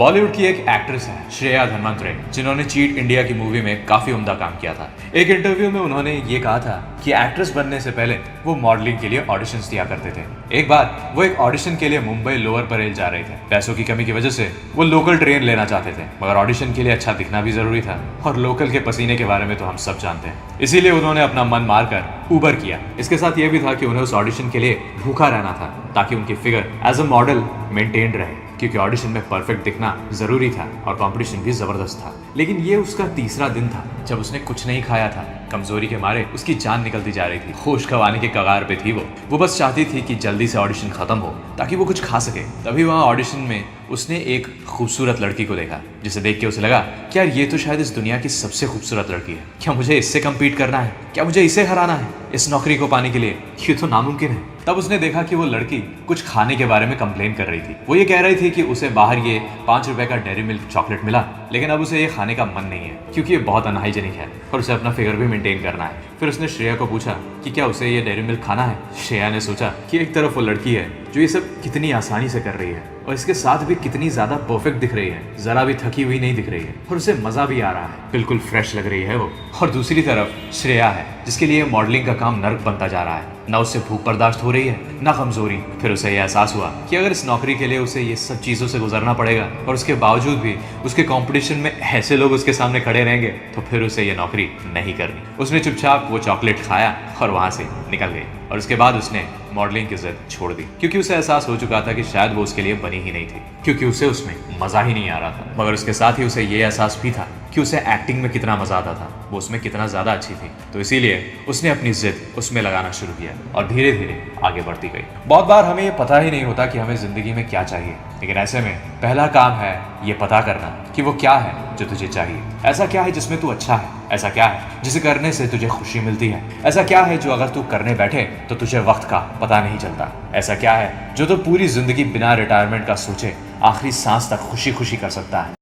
बॉलीवुड की एक एक्ट्रेस है श्रेया धन्वंतरे, जिन्होंने चीट इंडिया की मूवी में काफी उम्दा काम किया था। एक इंटरव्यू में उन्होंने ये कहा था कि एक्ट्रेस बनने से पहले वो मॉडलिंग के लिए ऑडिशंस दिया करते थे। एक बार वो एक ऑडिशन के लिए मुंबई लोअर परेल जा रहे थे। पैसों की कमी की वजह से वो लोकल ट्रेन लेना चाहते थे, मगर ऑडिशन के लिए अच्छा दिखना भी जरूरी था और लोकल के पसीने के बारे में तो हम सब जानते हैं। इसीलिए उन्होंने अपना मन मारकर उबर किया। इसके साथ ये भी था कि उन्हें उस ऑडिशन के लिए भूखा रहना था ताकि उनकी figure as a model maintain रहे, क्योंकि ऑडिशन में परफेक्ट दिखना जरूरी था और कंपटीशन भी जबरदस्त था। लेकिन ये उसका तीसरा दिन था जब उसने कुछ नहीं खाया था। कमजोरी के मारे उसकी जान निकलती जा रही थी, होश गंवाने के कगार पे थी वो बस चाहती थी कि जल्दी से ऑडिशन खत्म हो ताकि वो कुछ खा सके। तभी वहाँ ऑडिशन में उसने एक खूबसूरत लड़की को देखा, जिसे देख के उसे लगा कि यार ये तो शायद इस दुनिया की सबसे खूबसूरत लड़की है। क्या मुझे इससे कम्पीट करना है? क्या मुझे इसे हराना है इस नौकरी को पाने के लिए? ये तो नामुमकिन है। तब उसने देखा कि वो लड़की कुछ खाने के बारे में कंप्लेन कर रही थी। वो ये कह रही थी कि उसे बाहर ये 5 रुपए का डेयरी मिल्क चॉकलेट मिला, लेकिन अब उसे ये खाने का मन नहीं है क्योंकि ये बहुत अनहाइजेनिक है और उसे अपना फिगर भी मेंटेन करना है। फिर उसने श्रेया को पूछा कि क्या उसे ये डेयरी मिल्क खाना है। श्रेया ने सोचा कि एक तरफ वो लड़की है जो ये सब कितनी आसानी से कर रही है और इसके साथ भी कितनी ज्यादा परफेक्ट दिख रही है, जरा भी थकी हुई नहीं दिख रही है और उसे मजा भी आ रहा है, बिल्कुल फ्रेश लग रही है वो। और दूसरी तरफ श्रेया है जिसके लिए मॉडलिंग का काम नर्क बनता जा रहा है। ना उससे भूख बर्दाश्त हो रही है, ना कमजोरी। फिर उसे यह एहसास हुआ कि अगर इस नौकरी के लिए उसे ये सब चीजों से गुजरना पड़ेगा और उसके बावजूद भी उसके कंपटीशन में ऐसे लोग उसके सामने खड़े रहेंगे, तो फिर उसे ये नौकरी नहीं करनी। उसने चुपचाप वो चॉकलेट खाया और वहां से निकल गई और उसके बाद उसने मॉडलिंग की जिद छोड़ दी, क्योंकि उसे एहसास हो चुका था कि शायद वो उसके लिए बनी ही नहीं थी, क्योंकि उसे उसमें मजा ही नहीं आ रहा था। मगर उसके साथ ही उसे ये एहसास भी था कि उसे एक्टिंग में कितना मजा आता था, वो उसमें कितना ज्यादा अच्छी थी। तो इसीलिए उसने अपनी जिद उसमें लगाना शुरू किया और धीरे धीरे आगे बढ़ती गई। बहुत बार हमें ये पता ही नहीं होता कि हमें जिंदगी में क्या चाहिए, लेकिन ऐसे में पहला काम है ये पता करना कि वो क्या है जो तुझे चाहिए। ऐसा क्या है जिसमें तू अच्छा है? ऐसा क्या है जिसे करने से तुझे खुशी मिलती है? ऐसा क्या है जो अगर तू करने बैठे तो तुझे वक्त का पता नहीं चलता? ऐसा क्या है जो तू पूरी जिंदगी बिना रिटायरमेंट का सोचे आखिरी सांस तक खुशी खुशी कर सकता है?